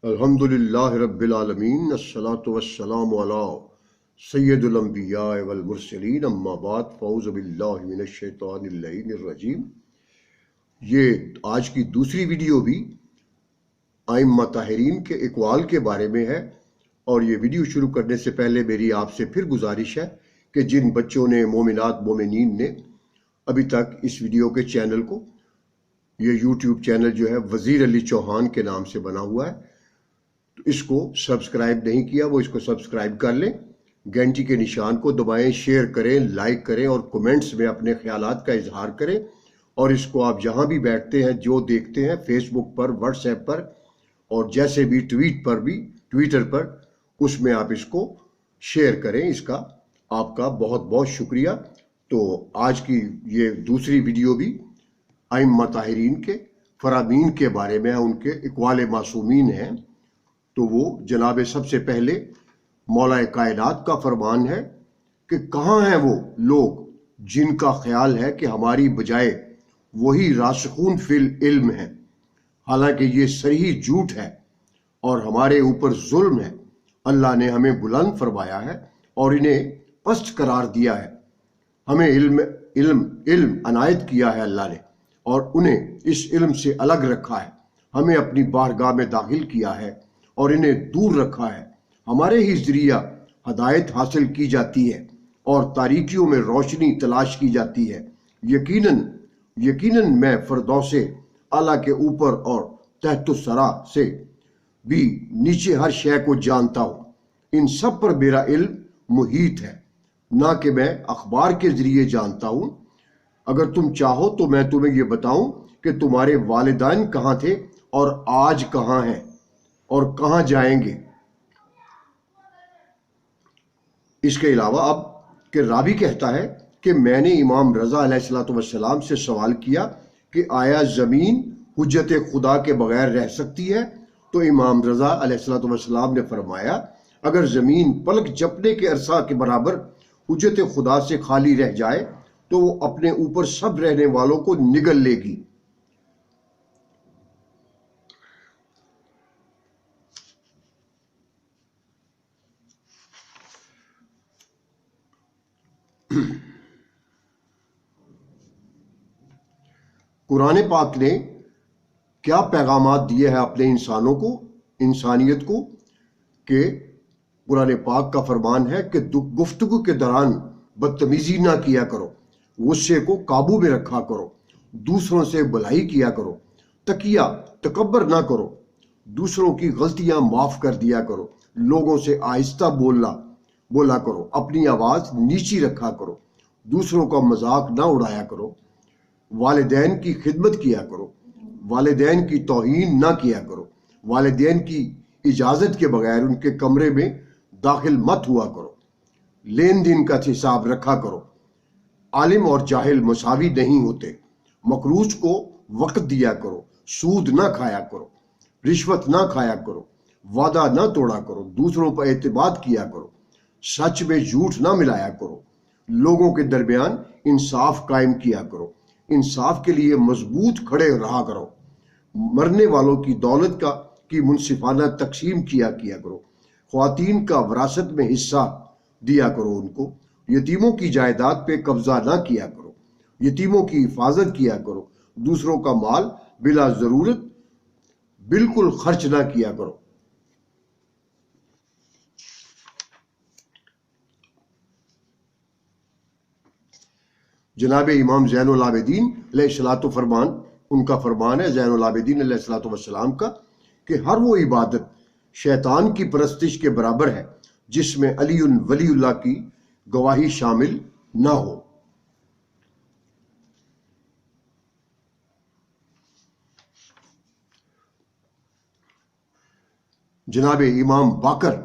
الحمدللہ رب العالمین الصلاۃ والسلام علی سید الانبیاء والمرسلین اما بعد فاعوذ باللہ من الشیطان اللعین الرجیم۔ یہ آج کی دوسری ویڈیو بھی ائمہ طاہرین کے اقوال کے بارے میں ہے، اور یہ ویڈیو شروع کرنے سے پہلے میری آپ سے پھر گزارش ہے کہ جن بچوں نے مومنات مومنین نے ابھی تک اس ویڈیو کے چینل کو، یہ یوٹیوب چینل جو ہے وزیر علی چوہان کے نام سے بنا ہوا ہے، تو اس کو سبسکرائب نہیں کیا وہ اس کو سبسکرائب کر لیں، گھنٹی کے نشان کو دبائیں، شیئر کریں، لائک کریں اور کومنٹس میں اپنے خیالات کا اظہار کریں۔ اور اس کو آپ جہاں بھی بیٹھتے ہیں، جو دیکھتے ہیں، فیس بک پر، واٹس ایپ پر اور جیسے بھی ٹویٹر پر، اس میں آپ اس کو شیئر کریں۔ اس کا آپ کا بہت بہت شکریہ۔ تو آج کی یہ دوسری ویڈیو بھی ائمہ طاہرین کے فرامین کے بارے میں ہے، ان کے اقوال معصومین ہیں۔ تو وہ جناب سب سے پہلے مولا کائنات کا فرمان ہے کہ کہاں ہیں وہ لوگ جن کا خیال ہے کہ ہماری بجائے وہی راسخون فی العلم ہے، حالانکہ یہ صریح جھوٹ ہے اور ہمارے اوپر ظلم ہے۔ اللہ نے ہمیں بلند فرمایا ہے اور انہیں پست قرار دیا ہے۔ ہمیں علم عنایت کیا ہے اللہ نے، اور انہیں اس علم سے الگ رکھا ہے۔ ہمیں اپنی بارگاہ میں داخل کیا ہے اور انہیں دور رکھا ہے۔ ہمارے ہی ذریعہ ہدایت حاصل کی جاتی ہے اور تاریکیوں میں روشنی تلاش کی جاتی ہے۔ یقیناً میں فردوس اعلیٰ کے اوپر اور تحت الثری سے بھی نیچے ہر شے کو جانتا ہوں۔ ان سب پر میرا علم محیط ہے، نہ کہ میں اخبار کے ذریعے جانتا ہوں۔ اگر تم چاہو تو میں تمہیں یہ بتاؤں کہ تمہارے والدین کہاں تھے اور آج کہاں ہیں اور کہاں جائیں گے۔ اس کے علاوہ اب کہ راوی کہتا ہے کہ میں نے امام رضا علیہ السلام سے سوال کیا کہ آیا زمین حجت خدا کے بغیر رہ سکتی ہے؟ تو امام رضا علیہ السلام نے فرمایا، اگر زمین پلک جھپنے کے عرصہ کے برابر حجت خدا سے خالی رہ جائے تو وہ اپنے اوپر سب رہنے والوں کو نگل لے گی۔ قرآن پاک نے کیا پیغامات دیے ہیں اپنے انسانیت کو کہ قرآن پاک کا فرمان ہے کہ گفتگو کے دوران بدتمیزی نہ کیا کرو، غصے کو قابو میں رکھا کرو، دوسروں سے بھلائی کیا کرو، تکبر نہ کرو، دوسروں کی غلطیاں معاف کر دیا کرو، لوگوں سے آہستہ بولا کرو، اپنی آواز نیچی رکھا کرو، دوسروں کا مذاق نہ اڑایا کرو، والدین کی خدمت کیا کرو، والدین کی توہین نہ کیا کرو، والدین کی اجازت کے بغیر ان کے کمرے میں داخل مت ہوا کرو، لین دین کا حساب رکھا کرو، عالم اور جاہل مساوی نہیں ہوتے، مقروض کو وقت دیا کرو، سود نہ کھایا کرو، رشوت نہ کھایا کرو، وعدہ نہ توڑا کرو، دوسروں پر اعتماد کیا کرو، سچ میں جھوٹ نہ ملایا کرو، لوگوں کے درمیان انصاف قائم کیا کرو، انصاف کے لیے مضبوط کھڑے رہا کرو، مرنے والوں کی دولت کی منصفانہ تقسیم کیا کرو، خواتین کا وراثت میں حصہ دیا کرو ان کو، یتیموں کی جائیداد پہ قبضہ نہ کیا کرو، یتیموں کی حفاظت کیا کرو، دوسروں کا مال بلا ضرورت بالکل خرچ نہ کیا کرو۔ جناب امام زین العابدین علیہ السلام ان کا فرمان ہے، زین العابدین علیہ السلام کا، کہ ہر وہ عبادت شیطان کی پرستش کے برابر ہے جس میں علی ولی اللہ کی گواہی شامل نہ ہو۔ جناب امام باقر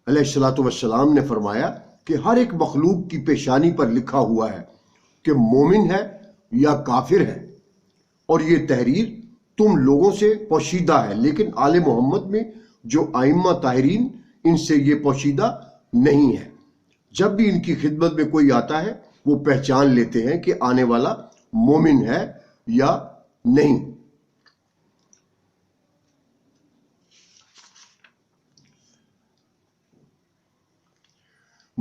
علیہ السلام نے فرمایا کہ ہر ایک مخلوق کی پیشانی پر لکھا ہوا ہے کہ مومن ہے یا کافر ہے، اور یہ تحریر تم لوگوں سے پوشیدہ ہے، لیکن آل محمد میں جو ائمہ طاہرین ان سے یہ پوشیدہ نہیں ہے۔ جب بھی ان کی خدمت میں کوئی آتا ہے وہ پہچان لیتے ہیں کہ آنے والا مومن ہے یا نہیں۔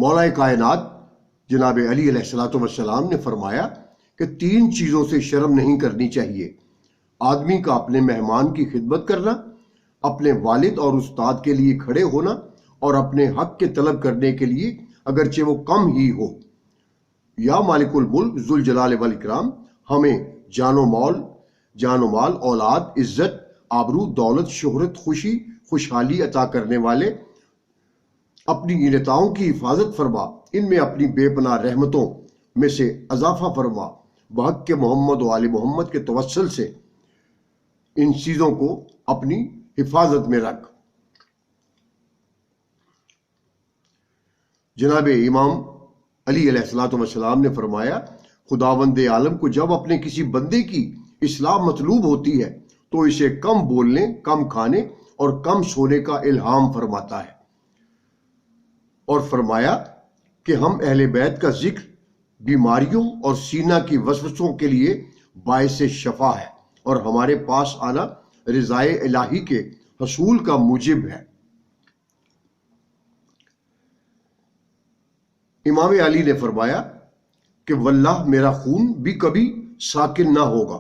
مولا کائنات جناب علی علیہ الصلوۃ والسلام نے فرمایا کہ 3 چیزوں سے شرم نہیں کرنی چاہیے: آدمی کا اپنے مہمان کی خدمت کرنا، اپنے والد اور استاد کے لیے کھڑے ہونا، اور اپنے حق کے طلب کرنے کے لیے اگرچہ وہ کم ہی ہو۔ یا مالک الملک ذوالجلال والاکرام، ہمیں جان و مال، اولاد، عزت، آبرو، دولت، شہرت، خوشی، خوشحالی عطا کرنے والے اپنی ان عطاؤں کی حفاظت فرما، ان میں اپنی بے پناہ رحمتوں میں سے اضافہ فرما، بحق کے محمد و آل محمد کے توسل سے ان چیزوں کو اپنی حفاظت میں رکھ۔ جناب امام علی علیہ الصلوۃ والسلام نے فرمایا، خداوند عالم کو جب اپنے کسی بندے کی اصلاح مطلوب ہوتی ہے تو اسے کم بولنے، کم کھانے اور کم سونے کا الہام فرماتا ہے، اور فرمایا کہ ہم اہل بیت کا ذکر بیماریوں اور سینہ کی وسوسوں کے لیے باعث شفا ہے، اور ہمارے پاس آنا رضائے الہی کے حصول کا موجب ہے۔ امام علی نے فرمایا کہ واللہ میرا خون بھی کبھی ساکن نہ ہوگا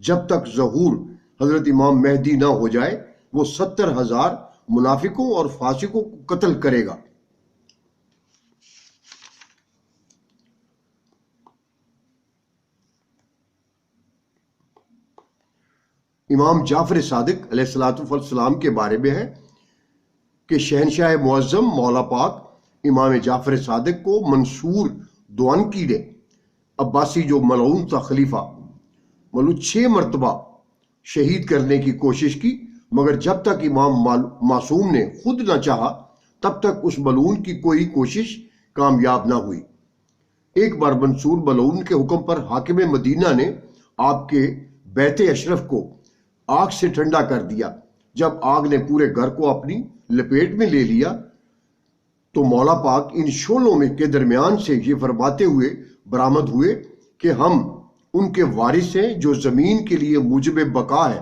جب تک ظہور حضرت امام مہدی نہ ہو جائے۔ وہ 70,000 منافقوں اور فاسقوں کو قتل کرے گا۔ امام جعفر صادق علیہ الصلوۃ والسلام کے بارے میں ہے کہ شہنشاہ معظم مولا پاک امام جعفر صادق کو منصور دوانکی نے، عباسی جو ملعون تھا خلیفہ، 6 مرتبہ شہید کرنے کی کوشش کی، مگر جب تک امام معصوم نے خود نہ چاہا تب تک اس ملعون کی کوئی کوشش کامیاب نہ ہوئی۔ ایک بار منصور ملعون کے حکم پر حاکم مدینہ نے آپ کے بیت اشرف کو آگ سے ٹھنڈا کر دیا۔ جب آگ نے پورے گھر کو اپنی لپیٹ میں لے لیا تو مولا پاک ان شعلوں میں کے درمیان سے یہ فرماتے ہوئے برآمد ہوئے کہ ہم ان کے وارث ہیں جو زمین کے لیے موجب بقا ہے،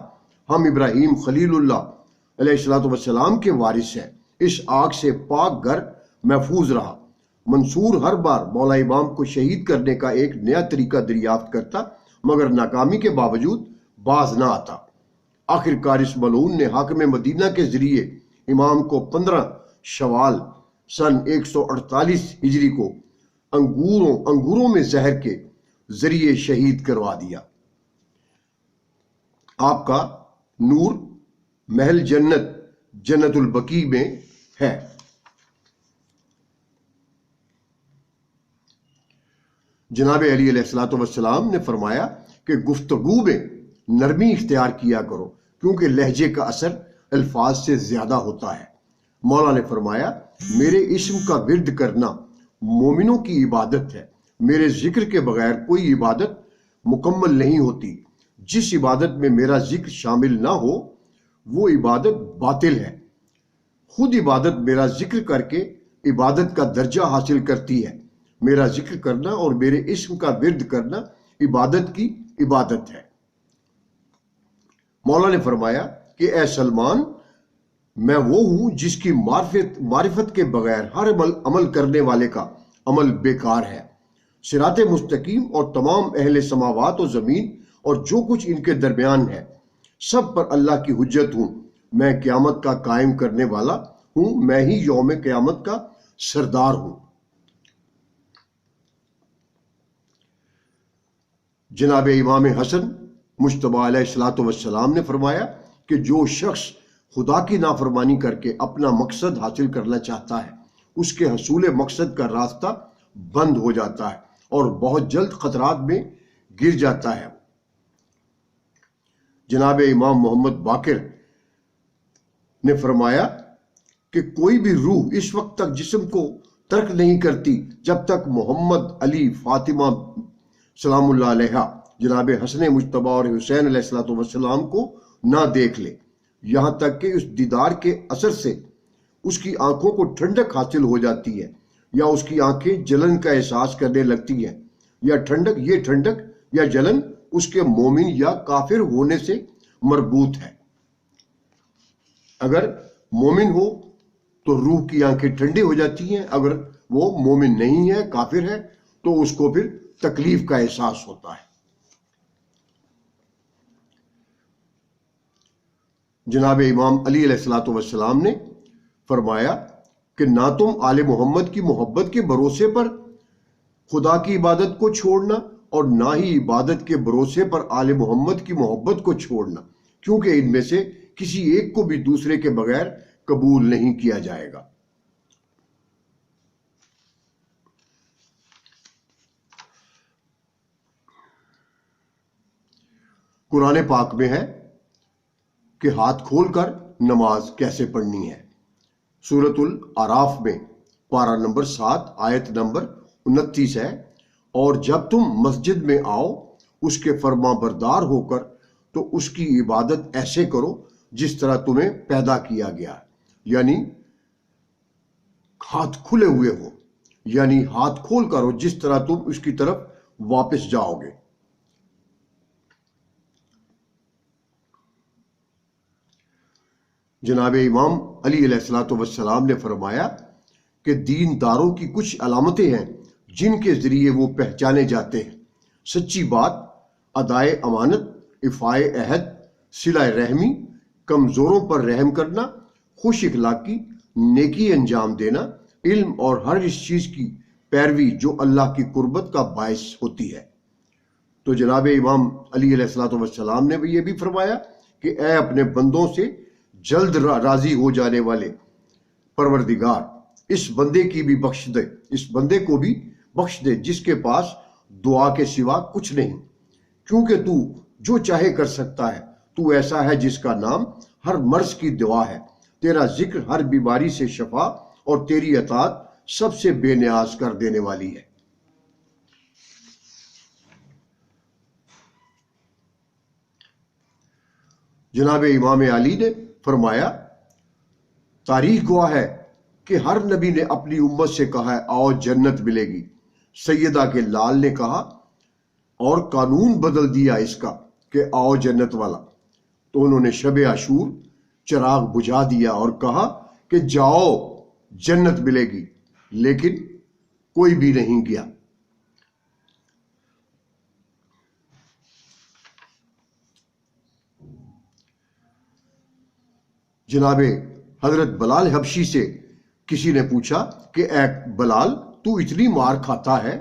ہم ابراہیم خلیل اللہ علیہ الصلوۃ والسلام کے وارث ہیں۔ اس آگ سے پاک گھر محفوظ رہا۔ منصور ہر بار مولا امام کو شہید کرنے کا ایک نیا طریقہ دریافت کرتا، مگر ناکامی کے باوجود باز نہ آتا۔ آخر کار اس ملعون نے حاکم مدینہ کے ذریعے امام کو 15 شوال سن 148 ہجری کو انگوروں میں زہر کے ذریعے شہید کروا دیا۔ آپ کا نور محل جنت البقیع میں ہے۔ جناب علی علیہ الصلوۃ والسلام نے فرمایا کہ گفتگو میں نرمی اختیار کیا کرو، کیونکہ لہجے کا اثر الفاظ سے زیادہ ہوتا ہے۔ مولا نے فرمایا، میرے اسم کا ورد کرنا مومنوں کی عبادت ہے، میرے ذکر کے بغیر کوئی عبادت مکمل نہیں ہوتی۔ جس عبادت میں میرا ذکر شامل نہ ہو وہ عبادت باطل ہے۔ خود عبادت میرا ذکر کر کے عبادت کا درجہ حاصل کرتی ہے۔ میرا ذکر کرنا اور میرے اسم کا ورد کرنا عبادت کی عبادت ہے۔ مولا نے فرمایا کہ اے سلمان، میں وہ ہوں جس کی معرفت کے بغیر ہر عمل کرنے والے کا عمل بیکار ہے۔ صراط مستقیم اور تمام اہل سماوات و زمین اور جو کچھ ان کے درمیان ہے سب پر اللہ کی حجت ہوں۔ میں قیامت کا قائم کرنے والا ہوں، میں ہی یوم قیامت کا سردار ہوں۔ جناب امام حسن مجتبی علیہ الصلوۃ والسلام نے فرمایا کہ جو شخص خدا کی نافرمانی کر کے اپنا مقصد حاصل کرنا چاہتا ہے، اس کے حصول مقصد کا راستہ بند ہو جاتا ہے اور بہت جلد خطرات میں گر جاتا ہے۔ جناب امام محمد باقر نے فرمایا کہ کوئی بھی روح اس وقت تک جسم کو ترک نہیں کرتی جب تک محمد علی فاطمہ سلام اللہ علیہ، جناب حسن مجتبی اور حسین علیہ الصلوۃ والسلام کو نہ دیکھ لے، یہاں تک کہ اس دیدار کے اثر سے اس کی آنکھوں کو ٹھنڈک حاصل ہو جاتی ہے، یا اس کی آنکھیں جلن کا احساس کرنے لگتی ہیں، یا ٹھنڈک یا جلن اس کے مومن یا کافر ہونے سے مربوط ہے۔ اگر مومن ہو تو روح کی آنکھیں ٹھنڈی ہو جاتی ہیں، اگر وہ مومن نہیں ہے، کافر ہے، تو اس کو پھر تکلیف کا احساس ہوتا ہے۔ جناب امام علی علیہ الصلوۃ والسلام نے فرمایا کہ نہ تم آل محمد کی محبت کے بھروسے پر خدا کی عبادت کو چھوڑنا اور نہ ہی عبادت کے بھروسے پر آل محمد کی محبت کو چھوڑنا، کیونکہ ان میں سے کسی ایک کو بھی دوسرے کے بغیر قبول نہیں کیا جائے گا۔ قرآن پاک میں ہے کہ ہاتھ کھول کر نماز کیسے پڑھنی ہے۔ سورۃ الاعراف میں پارہ نمبر 7 آیت نمبر 29 ہے، اور جب تم مسجد میں آؤ اس کے فرما بردار ہو کر تو اس کی عبادت ایسے کرو جس طرح تمہیں پیدا کیا گیا، یعنی ہاتھ کھلے ہوئے ہو، یعنی ہاتھ کھول کر ہو جس طرح تم اس کی طرف واپس جاؤ گے۔ جناب امام علی علیہ الصلوۃ والسلام نے فرمایا کہ دین داروں کی کچھ علامتیں ہیں جن کے ذریعے وہ پہچانے جاتے ہیں: سچی بات، ادائے امانت، ایفائے عہد، صلہ رحمی، کمزوروں پر رحم کرنا، خوش اخلاقی، نیکی انجام دینا، علم اور ہر اس چیز کی پیروی جو اللہ کی قربت کا باعث ہوتی ہے۔ تو جناب امام علی علیہ الصلوۃ والسلام نے بھی یہ بھی فرمایا کہ اے اپنے بندوں سے جلد راضی ہو جانے والے پروردگار، اس بندے کی بھی بخش دے، اس بندے کو بھی بخش دے جس کے پاس دعا کے سوا کچھ نہیں، کیونکہ تو جو چاہے کر سکتا ہے، تو ایسا ہے جس کا نام ہر مرض کی دوا ہے، تیرا ذکر ہر بیماری سے شفا اور تیری اطاعت سب سے بے نیاز کر دینے والی ہے۔ جناب امام علی نے فرمایا تاریخ گواہ ہے کہ ہر نبی نے اپنی امت سے کہا ہے آؤ جنت ملے گی۔ سیدہ کے لال نے کہا اور قانون بدل دیا اس کا کہ آؤ جنت والا، تو انہوں نے شب عاشور چراغ بجھا دیا اور کہا کہ جاؤ جنت ملے گی، لیکن کوئی بھی نہیں گیا۔ جناب حضرت بلال حبشی سے کسی نے پوچھا کہ اے بلال، تو اتنی مار کھاتا ہے،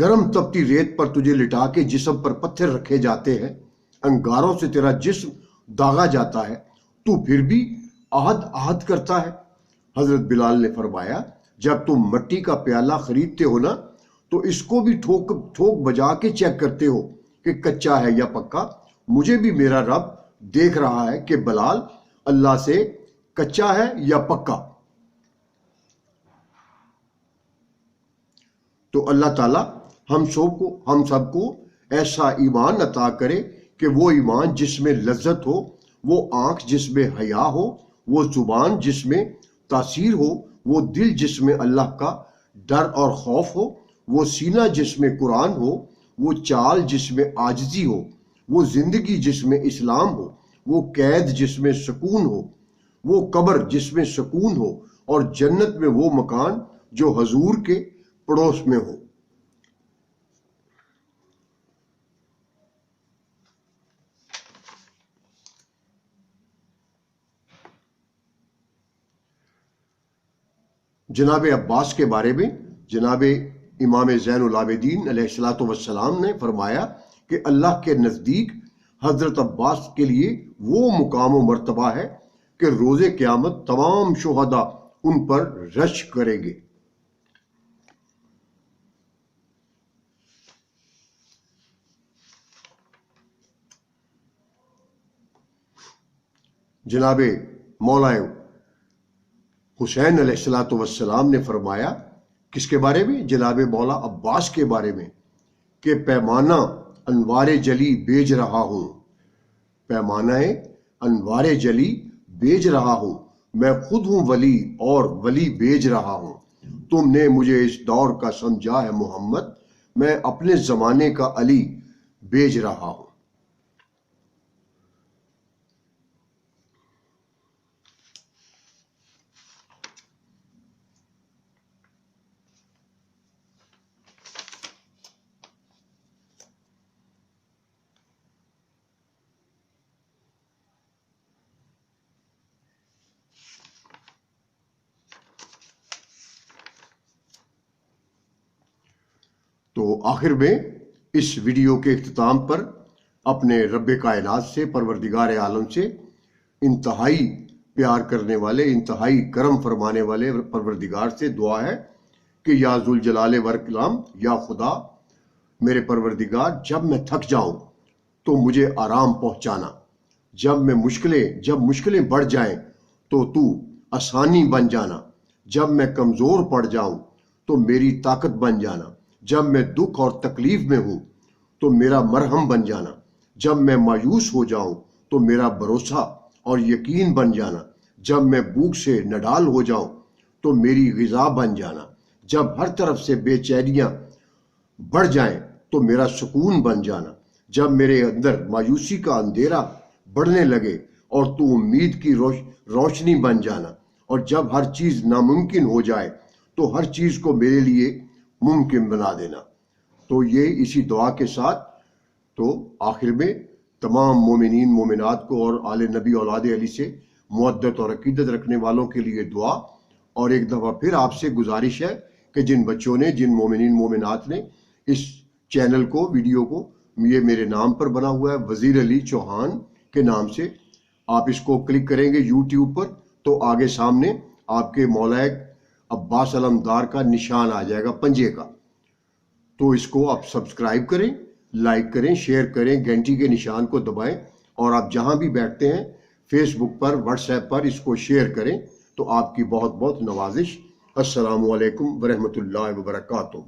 گرم تپتی ریت پر تجھے لٹا کے جسم پر پتھر رکھے جاتے ہیں، انگاروں سے تیرا جسم داغا جاتا ہے، تو پھر بھی آہد آہد کرتا ہے۔ حضرت بلال نے فرمایا جب تم مٹی کا پیالہ خریدتے ہو نا تو اس کو بھی ٹھوک بجا کے چیک کرتے ہو کہ کچا ہے یا پکا۔ مجھے بھی میرا رب دیکھ رہا ہے کہ بلال اللہ سے کچا ہے یا پکا۔ تو اللہ تعالیٰ ہم سب کو ایسا ایمان عطا کرے کہ وہ ایمان جس میں لذت ہو، وہ آنکھ جس میں حیا ہو، وہ زبان جس میں تاثیر ہو، وہ دل جس میں اللہ کا ڈر اور خوف ہو، وہ سینہ جس میں قرآن ہو، وہ چال جس میں عاجزی ہو، وہ زندگی جس میں اسلام ہو، وہ قید جس میں سکون ہو، وہ قبر جس میں سکون ہو، اور جنت میں وہ مکان جو حضور کے پڑوس میں ہو۔ جناب عباس کے بارے میں جناب امام زین العابدین علیہ الصلوۃ والسلام نے فرمایا کہ اللہ کے نزدیک حضرت عباس کے لیے وہ مقام و مرتبہ ہے کہ روز قیامت تمام شہداء ان پر رش کریں گے۔ جناب مولا حسین علیہ الصلوۃ والسلام نے فرمایا کس کے بارے میں؟ جناب مولا عباس کے بارے میں کہ پیمانہ انوار جلی بیچ رہا ہوں، پیمانہ انوار جلی بیچ رہا ہوں، میں خود ہوں ولی اور ولی بیچ رہا ہوں۔ تم نے مجھے اس دور کا سمجھا ہے محمد، میں اپنے زمانے کا علی بیچ رہا ہوں۔ تو آخر میں اس ویڈیو کے اختتام پر اپنے رب کائنات سے، پروردگار عالم سے، انتہائی پیار کرنے والے، انتہائی کرم فرمانے والے پروردگار سے دعا ہے کہ یا ذوالجلال والاکرام، یا خدا میرے پروردگار، جب میں تھک جاؤں تو مجھے آرام پہنچانا، جب مشکلیں بڑھ جائیں تو آسانی بن جانا، جب میں کمزور پڑ جاؤں تو میری طاقت بن جانا، جب میں دکھ اور تکلیف میں ہوں تو میرا مرہم بن جانا، جب میں مایوس ہو جاؤں تو میرا بھروسہ اور یقین بن جانا، جب میں بھوک سے نڈال ہو جاؤں تو میری غذا بن جانا، جب ہر طرف سے بے چینیاں بڑھ جائیں تو میرا سکون بن جانا، جب میرے اندر مایوسی کا اندھیرا بڑھنے لگے اور تو امید کی روشنی بن جانا، اور جب ہر چیز ناممکن ہو جائے تو ہر چیز کو میرے لیے ممکن بنا دینا۔ تو یہ اسی دعا کے ساتھ تو آخر میں تمام مومنین مومنات کو اور آل نبی اولاد علی سے مودت اور عقیدت رکھنے والوں کے لیے دعا، اور ایک دفعہ پھر آپ سے گزارش ہے کہ جن بچوں نے، جن مومنین مومنات نے اس چینل کو، ویڈیو کو، یہ میرے نام پر بنا ہوا ہے وزیر علی چوہان کے نام سے، آپ اس کو کلک کریں گے یوٹیوب پر تو آگے سامنے آپ کے مولائک عباس علمدار کا نشان آ جائے گا، پنجے کا، تو اس کو آپ سبسکرائب کریں، لائک کریں، شیئر کریں، گھنٹی کے نشان کو دبائیں، اور آپ جہاں بھی بیٹھتے ہیں فیس بک پر، واٹس ایپ پر اس کو شیئر کریں، تو آپ کی بہت بہت نوازش۔ السلام علیکم ورحمۃ اللہ وبرکاتہ۔